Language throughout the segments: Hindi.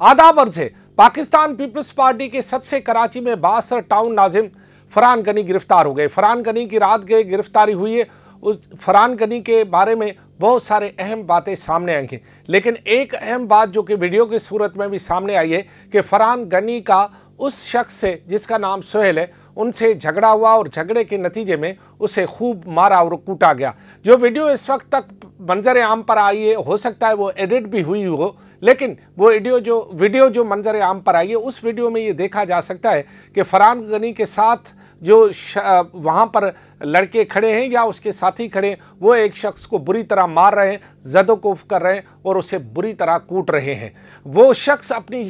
आदाब अर्ज़ है। पाकिस्तान पीपल्स पार्टी के सबसे कराची में बासर टाउन नाजिम फरहान गनी गिरफ्तार हो गए। फरहान गनी की रात गए गिरफ्तारी हुई है। उस फरहान गनी के बारे में बहुत सारे अहम बातें सामने आई हैं, लेकिन एक अहम बात जो कि वीडियो की सूरत में भी सामने आई है कि फरहान गनी का उस शख्स से जिसका नाम सोहेल है उनसे झगड़ा हुआ और झगड़े के नतीजे में उसे खूब मारा और कूटा गया। जो वीडियो इस वक्त तक मंजर आम पर आई है, हो सकता है वो एडिट भी हुई हो, लेकिन वो वीडियो जो मंजर आम पर आई है उस वीडियो में ये देखा जा सकता है कि फरहान गनी के साथ जो वहाँ पर लड़के खड़े हैं या उसके साथी खड़े हैं, वो एक शख्स को बुरी तरह मार रहे हैं, ज़दोकोफ कर रहे हैं और उसे बुरी तरह कूट रहे हैं। वो शख्स अपनी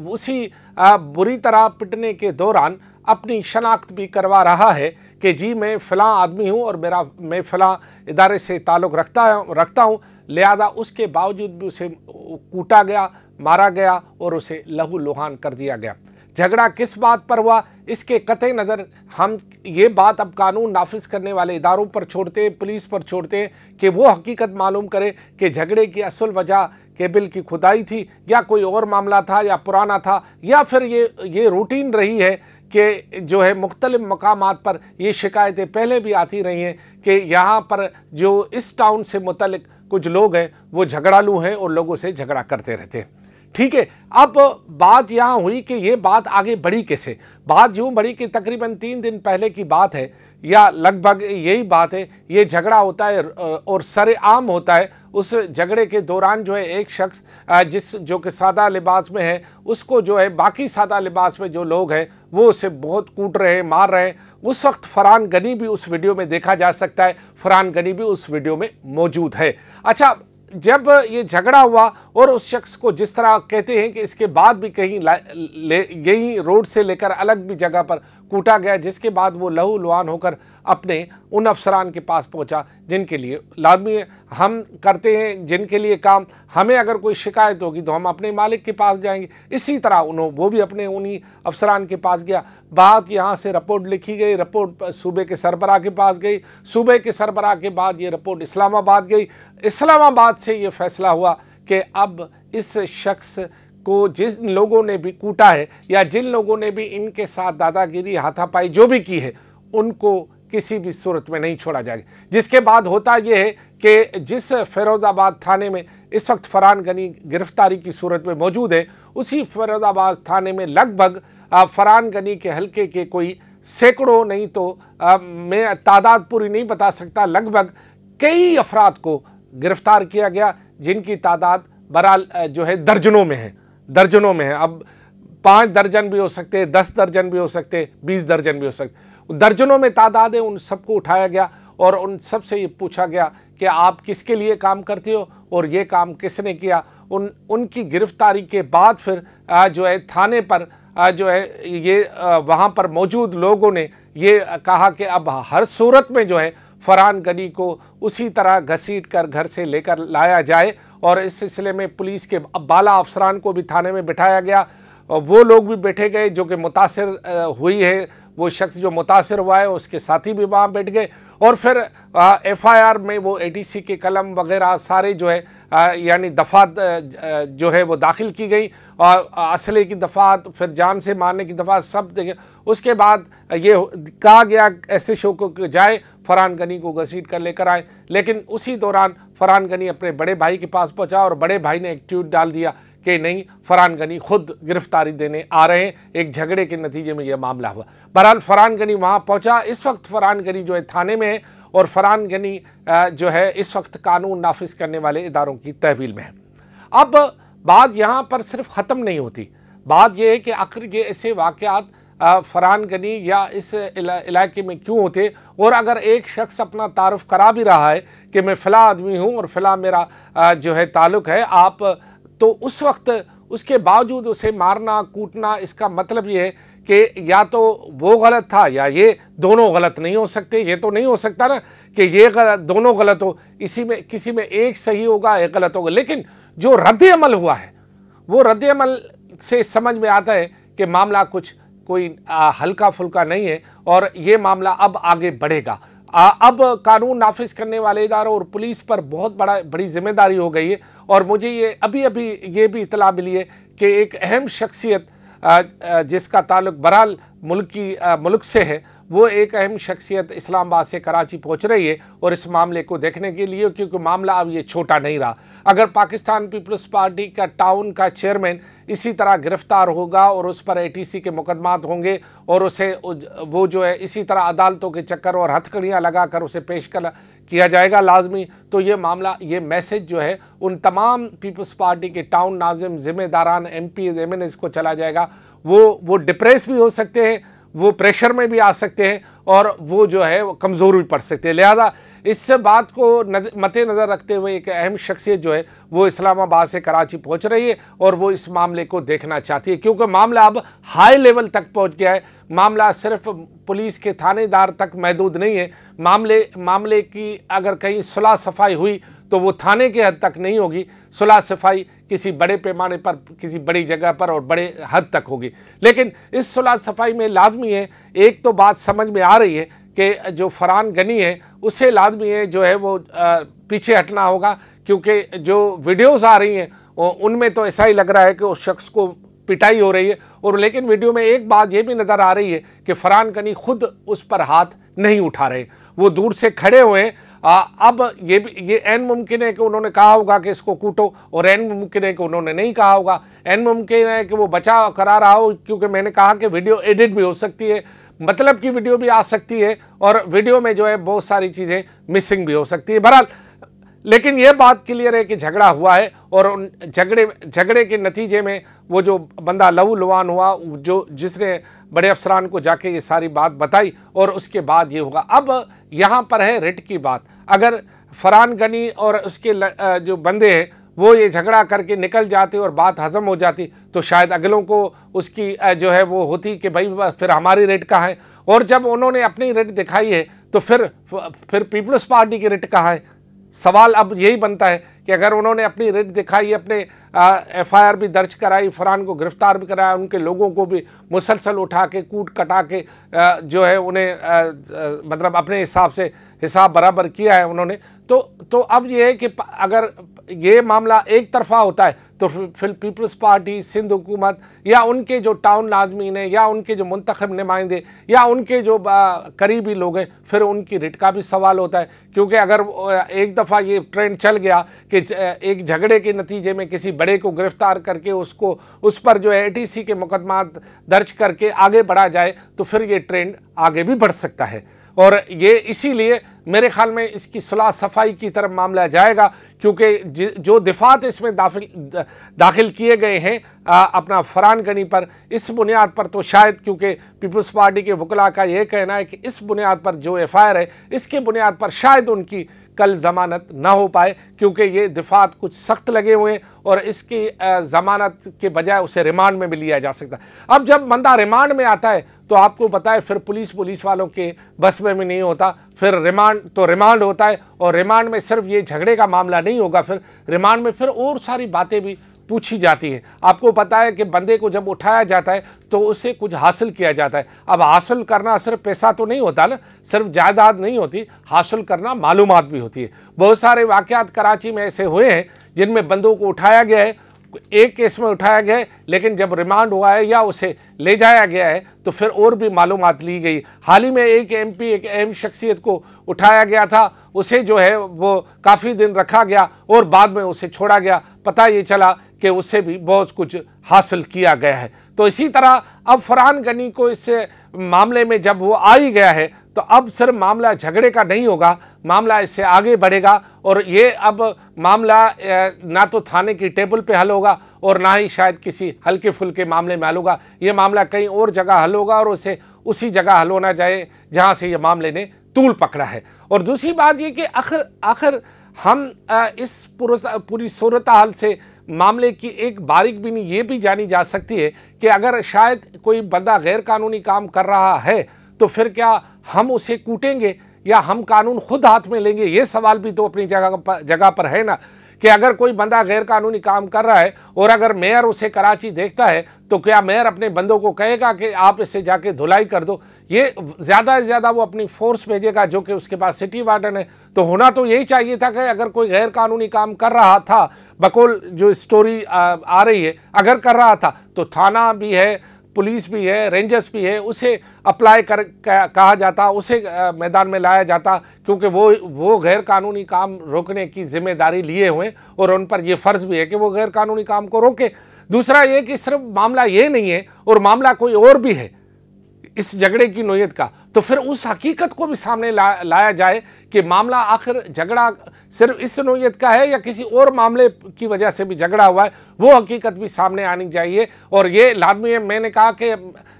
उसी बुरी तरह पिटने के दौरान अपनी शनाख्त भी करवा रहा है कि जी मैं फ़लाँ आदमी हूँ और मैं फ़लाँ इदारे से ताल्लुक़ रखता हूँ, लिहाजा उसके बावजूद भी उसे कूटा गया, मारा गया और उसे लहू लुहान कर दिया गया। झगड़ा किस बात पर हुआ, इसके कतई नज़र हम ये बात अब कानून नाफिज करने वाले इदारों पर छोड़ते हैं, पुलिस पर छोड़ते हैं कि वो हकीकत मालूम करे कि झगड़े की असल वजह केबल की खुदाई थी या कोई और मामला था या पुराना था, या फिर ये रूटीन रही है कि जो है मुख्तलिफ मकामात पर ये शिकायतें पहले भी आती रही हैं कि यहाँ पर जो इस टाउन से मुतल्लिक कुछ लोग हैं वो झगड़ालू हैं और लोगों से झगड़ा करते रहते हैं। ठीक है, अब बात यहाँ हुई कि ये बात आगे बढ़ी कैसे। बात यूँ बढ़ी कि तकरीबन 3 दिन पहले की बात है या लगभग यही बात है। ये झगड़ा होता है और सरेआम होता है। उस झगड़े के दौरान जो है एक शख्स जो कि सादा लिबास में है, उसको जो है बाकी सादा लिबास में जो लोग हैं वो उसे बहुत कूट रहे हैं, मार रहे हैं। उस वक्त फरहान गनी भी उस वीडियो में देखा जा सकता है, फरहान गनी भी उस वीडियो में मौजूद है। अच्छा, जब ये झगड़ा हुआ और उस शख्स को जिस तरह कहते हैं कि इसके बाद भी कहीं यही रोड से लेकर अलग भी जगह पर कूटा गया, जिसके बाद वो लहू लुहान होकर अपने उन अफसरान के पास पहुंचा जिनके लिए लाजमी हम करते हैं, जिनके लिए काम हमें अगर कोई शिकायत होगी तो हम अपने मालिक के पास जाएंगे। इसी तरह वो भी अपने उन्हीं अफसरान के पास गया। बात यहाँ से रिपोर्ट लिखी गई, रिपोर्ट सूबे के सरबराह के पास गई, सूबे के सरबराह के बाद ये रिपोर्ट इस्लामाबाद गई। इस्लामाबाद से ये फैसला हुआ कि अब इस शख्स को जिन लोगों ने भी कूटा है या जिन लोगों ने भी इनके साथ दादागिरी हाथापाई जो भी की है, उनको किसी भी सूरत में नहीं छोड़ा जाएगा। जिसके बाद होता यह है कि जिस फिरोज़ाबाद थाने में इस वक्त फरहान गनी गिरफ्तारी की सूरत में मौजूद है, उसी फिरोज़ाबाद थाने में लगभग फरहान गनी के हल्के के कोई सैकड़ों नहीं तो मैं तादाद पूरी नहीं बता सकता, लगभग कई अफराद को गिरफ्तार किया गया जिनकी तादाद बहरहाल जो है दर्जनों में है। अब 5 दर्जन भी हो सकते हैं, 10 दर्जन भी हो सकते हैं, 20 दर्जन भी हो सकते, दर्जनों में तादाद है। उन सबको उठाया गया और उन सब से ये पूछा गया कि आप किसके लिए काम करते हो और ये काम किसने किया। उनकी गिरफ्तारी के बाद फिर जो है थाने पर जो है ये वहाँ पर मौजूद लोगों ने ये कहा कि अब हर सूरत में जो है फरहान गनी को उसी तरह घसीट कर घर से लेकर लाया जाए, और इस सिलसिले में पुलिस के बाला अफसरान को भी थाने में बिठाया गया। वो लोग भी बैठे गए जो कि मुतासिर हुई है, वो शख्स जो मुतासिर हुआ है उसके साथी भी वहाँ बैठ गए, और फिर FIR में वो ATC के कलम वगैरह सारे जो है यानी दफ़ात जो है वो दाखिल की गई, और असले की दफ़ात, फिर जान से मारने की दफ़ात सब देखे। उसके बाद ये कहा गया ऐसे शो को जाए फरहान गनी को घसीट कर लेकर आए, लेकिन उसी दौरान फरहान गनी अपने बड़े भाई के पास पहुंचा और बड़े भाई ने एक ट्वीट डाल दिया कि नहीं, फरहान गनी खुद गिरफ्तारी देने आ रहे हैं, एक झगड़े के नतीजे में यह मामला हुआ। बहरहाल फरहान गनी वहाँ पहुँचा। इस वक्त फरहान गनी जो है थाने में है और फरहान गनी जो है इस वक्त कानून नाफिज करने वाले इदारों की तहवील में है। अब बात यहाँ पर सिर्फ ख़त्म नहीं होती, बात यह है कि आखिर ये ऐसे वाक़यात फरहान गनी या इस इलाके में क्यों होते, और अगर एक शख्स अपना तारुफ करा भी रहा है कि मैं फ़लाँ आदमी हूँ और फ़लाँ मेरा जो है ताल्लुक़ है आप, तो उस वक्त उसके बावजूद उसे मारना कूटना, इसका मतलब ये है कि या तो वो गलत था या ये दोनों गलत नहीं हो सकते। ये तो नहीं हो सकता ना कि ये गलत दोनों गलत हो, इसी में किसी में एक सही होगा एक गलत होगा। लेकिन जो रद्द अमल हुआ है वो रद्द अमल से समझ में आता है कि मामला कोई हल्का फुल्का नहीं है और ये मामला अब आगे बढ़ेगा। अब कानून नाफिज करने वाले इदारों और पुलिस पर बहुत बड़ी जिम्मेदारी हो गई है। और मुझे ये अभी ये भी इतला मिली है कि एक अहम शख्सियत जिसका ताल्लुक बहरहाल मुल्क से है, वो एक अहम शख्सियत इस्लामाबाद से कराची पहुंच रही है और इस मामले को देखने के लिए, क्योंकि मामला अब ये छोटा नहीं रहा। अगर पाकिस्तान पीपल्स पार्टी का टाउन का चेयरमैन इसी तरह गिरफ्तार होगा और उस पर ATC के मुकदमात होंगे और उसे वो जो है इसी तरह अदालतों के चक्कर और हथकड़ियाँ लगा कर उसे पेश किया जाएगा लाजमी, तो ये मामला, ये मैसेज जो है उन तमाम पीपल्स पार्टी के टाउन नाज़िम, ज़िम्मेदारान, MP, MNAs को चला जाएगा। वो डिप्रेस भी हो सकते हैं, वो प्रेशर में भी आ सकते हैं और वो जो है वो कमज़ोर भी पड़ सकते हैं। लिहाजा इस बात को मद्देनज़र रखते हुए एक अहम शख्सियत जो है वो इस्लामाबाद से कराची पहुंच रही है और वो इस मामले को देखना चाहती है, क्योंकि मामला अब हाई लेवल तक पहुंच गया है। मामला सिर्फ पुलिस के थानेदार तक महदूद नहीं है। मामले की अगर कहीं सुलह सफाई हुई तो वो थाने के हद तक नहीं होगी, सुलह सफाई किसी बड़े पैमाने पर, किसी बड़ी जगह पर और बड़े हद तक होगी। लेकिन इस सुलह सफाई में लाजमी है, एक तो बात समझ में आ रही है कि जो फरहान गनी है उसे लाजमी है जो है वो पीछे हटना होगा, क्योंकि जो वीडियोस आ रही हैं उनमें तो ऐसा ही लग रहा है कि उस शख्स को पिटाई हो रही है। और लेकिन वीडियो में एक बात ये भी नज़र आ रही है कि फरहान गनी खुद उस पर हाथ नहीं उठा रहे, वो दूर से खड़े हुए हैं। अब ये एन मुमकिन है कि उन्होंने कहा होगा कि इसको कूटो, और एन मुमकिन है कि उन्होंने नहीं कहा होगा। एन मुमकिन है कि वो बचाव करा रहा हो, क्योंकि मैंने कहा कि वीडियो एडिट भी हो सकती है, मतलब की वीडियो भी आ सकती है और वीडियो में जो है बहुत सारी चीज़ें मिसिंग भी हो सकती है। बहरहाल लेकिन ये बात क्लियर है कि झगड़ा हुआ है और उन झगड़े के नतीजे में वो जो बंदा लहू लुहान हुआ, जिसने बड़े अफसरान को जाके ये सारी बात बताई और उसके बाद ये होगा। अब यहाँ पर है रिट की बात। अगर फरहान गनी और उसके जो बंदे हैं वो ये झगड़ा करके निकल जाते और बात हज़म हो जाती तो शायद अगलों को उसकी जो है वो होती कि भाई फिर हमारी रेट कहाँ है। और जब उन्होंने अपनी रेट दिखाई है तो फिर पीपल्स पार्टी की रेट कहाँ है। सवाल अब यही बनता है कि अगर उन्होंने अपनी रेट दिखाई, अपने FIR भी दर्ज कराई, फरहान को गिरफ़्तार भी कराया, उनके लोगों को भी मुसलसल उठा के कूट कटा के जो है उन्हें मतलब अपने हिसाब से हिसाब बराबर किया है उन्होंने, तो अब ये है कि अगर ये मामला एक तरफ़ा होता है तो फिर पीपल्स पार्टी, सिंध हुकूमत या उनके जो टाउन नाज़मीन हैं या उनके जो मुंतखब नुमाइंदे या उनके जो करीबी लोग हैं, फिर उनकी रिट का भी सवाल होता है। क्योंकि अगर एक दफ़ा ये ट्रेंड चल गया कि एक झगड़े के नतीजे में किसी बड़े को गिरफ़्तार करके उस पर जो है ATC के मुकदमात दर्ज करके आगे बढ़ा जाए तो फिर ये ट्रेंड आगे भी बढ़ सकता है। और ये इसीलिए मेरे ख्याल में इसकी सुलह सफाई की तरफ मामला जाएगा, क्योंकि जो दिफात इसमें दाखिल किए गए हैं अपना फरहान गनी पर, इस बुनियाद पर तो शायद, क्योंकि पीपल्स पार्टी के वकला का ये कहना है कि इस बुनियाद पर जो FIR है इसके बुनियाद पर शायद उनकी कल ज़मानत ना हो पाए, क्योंकि ये दिफात कुछ सख्त लगे हुए हैं और इसकी ज़मानत के बजाय उसे रिमांड में भी लिया जा सकता है। अब जब बंदा रिमांड में आता है तो आपको पता है फिर पुलिस वालों के बस में भी नहीं होता, फिर रिमांड होता है और रिमांड में सिर्फ ये झगड़े का मामला नहीं होगा, फिर रिमांड में फिर और सारी बातें भी पूछी जाती हैं। आपको पता है कि बंदे को जब उठाया जाता है तो उससे कुछ हासिल किया जाता है। अब हासिल करना सिर्फ पैसा तो नहीं होता ना, सिर्फ जायदाद नहीं होती, हासिल करना मालूमात भी होती है। बहुत सारे वाक़यात कराची में ऐसे हुए हैं जिनमें बंदों को उठाया गया है, एक केस में उठाया गया है, लेकिन जब रिमांड हुआ है या उसे ले जाया गया है तो फिर और भी मालूमात ली गई। हाल ही में एक MP, एक अहम शख्सियत को उठाया गया था, उसे जो है वो काफ़ी दिन रखा गया और बाद में उसे छोड़ा गया। पता ये चला कि उससे भी बहुत कुछ हासिल किया गया है। तो इसी तरह अब फरहान गनी को इस मामले में जब वो आ ही गया है तो अब सिर्फ मामला झगड़े का नहीं होगा, मामला इससे आगे बढ़ेगा और ये अब मामला ना तो थाने की टेबल पे हल होगा और ना ही शायद किसी हल्के फुल्के मामले में हल होगा। ये मामला कहीं और जगह हल होगा और उसे उसी जगह हल होना चाहिए जहाँ से ये मामले ने तूल पकड़ा है। और दूसरी बात ये कि आखिर हम इस पूरी सूरत हाल से मामले की एक बारीक भी नहीं ये भी जानी जा सकती है कि अगर शायद कोई बंदा गैर कानूनी काम कर रहा है तो फिर क्या हम उसे कूटेंगे या हम कानून खुद हाथ में लेंगे। ये सवाल भी तो अपनी जगह पर है ना, कि अगर कोई बंदा गैर कानूनी काम कर रहा है और अगर मेयर उसे कराची देखता है तो क्या मेयर अपने बंदों को कहेगा कि आप इसे जाके धुलाई कर दो? ये ज़्यादा से ज़्यादा वो अपनी फोर्स भेजेगा जो कि उसके पास सिटी वार्डन है। तो होना तो यही चाहिए था कि अगर कोई गैर कानूनी काम कर रहा था, बकौल जो स्टोरी आ रही है, अगर कर रहा था तो थाना भी है, पुलिस भी है, रेंजर्स भी है, उसे अप्लाई कहा जाता, उसे मैदान में लाया जाता, क्योंकि वो गैर कानूनी काम रोकने की जिम्मेदारी लिए हुए और उन पर यह फ़र्ज़ भी है कि वो गैर कानूनी काम को रोके। दूसरा ये कि सिर्फ मामला ये नहीं है और मामला कोई और भी है इस झगड़े की नोयत का, तो फिर उस हकीकत को भी सामने लाया जाए कि मामला आखिर झगड़ा सिर्फ इस नोयत का है या किसी और मामले की वजह से भी झगड़ा हुआ है, वो हकीकत भी सामने आनी चाहिए। और ये लाजमी है। मैंने कहा कि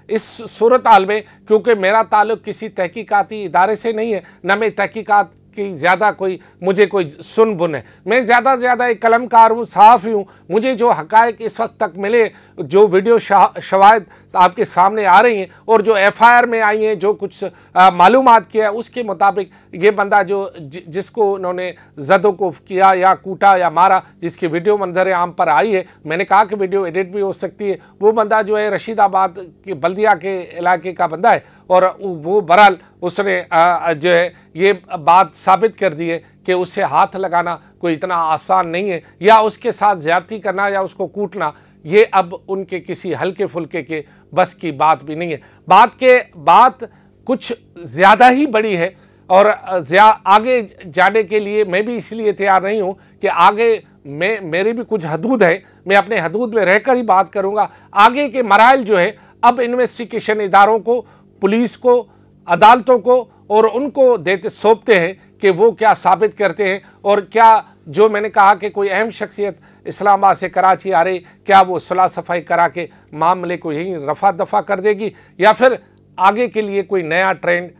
इस सूरत हाल में, क्योंकि मेरा ताल्लुक़ किसी तहकीकाती इदारे से नहीं है, न मैं तहकीकात कि ज़्यादा मुझे कोई सुन बुन है, मैं ज़्यादा से ज़्यादा एक कलमकार हूँ, सहाफ़ी हूँ। मुझे जो हक़ाइक़ इस वक्त तक मिले, जो वीडियो शवाहिद आपके सामने आ रही हैं और जो FIR में आई हैं, जो कुछ मालूमात किया, उसके मुताबिक ये बंदा जिसको उन्होंने ज़दों को किया या कूटा या मारा, जिसकी वीडियो मंजर आम पर आई है, मैंने कहा कि वीडियो एडिट भी हो सकती है, वो बंदा जो है रशीदाबाद के बल्दिया के इलाके का बंदा है। और वो बहरहाल उसने जो है ये बात साबित कर दी है कि उससे हाथ लगाना कोई इतना आसान नहीं है, या उसके साथ ज़्यादती करना या उसको कूटना, ये अब उनके किसी हल्के फुल्के के बस की बात भी नहीं है। बात कुछ ज़्यादा ही बड़ी है और आगे जाने के लिए मैं भी इसलिए तैयार नहीं हूँ कि आगे मेरी भी कुछ हदूद है, मैं अपने हदूद में रहकर ही बात करूँगा। आगे के मराइल जो है अब इन्वेस्टिगेशन इदारों को, पुलिस को, अदालतों को और उनको सौंपते हैं कि वो क्या साबित करते हैं और क्या, जो मैंने कहा कि कोई अहम शख्सियत इस्लामाबाद से कराची आ रही, क्या वो सुलह सफाई करा के मामले को यहीं रफा दफा कर देगी या फिर आगे के लिए कोई नया ट्रेंड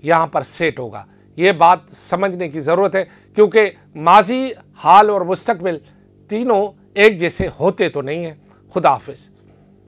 यहाँ पर सेट होगा। ये बात समझने की ज़रूरत है, क्योंकि माजी, हाल और मुस्तकबिल तीनों एक जैसे होते तो नहीं हैं। खुदा हाफिज़।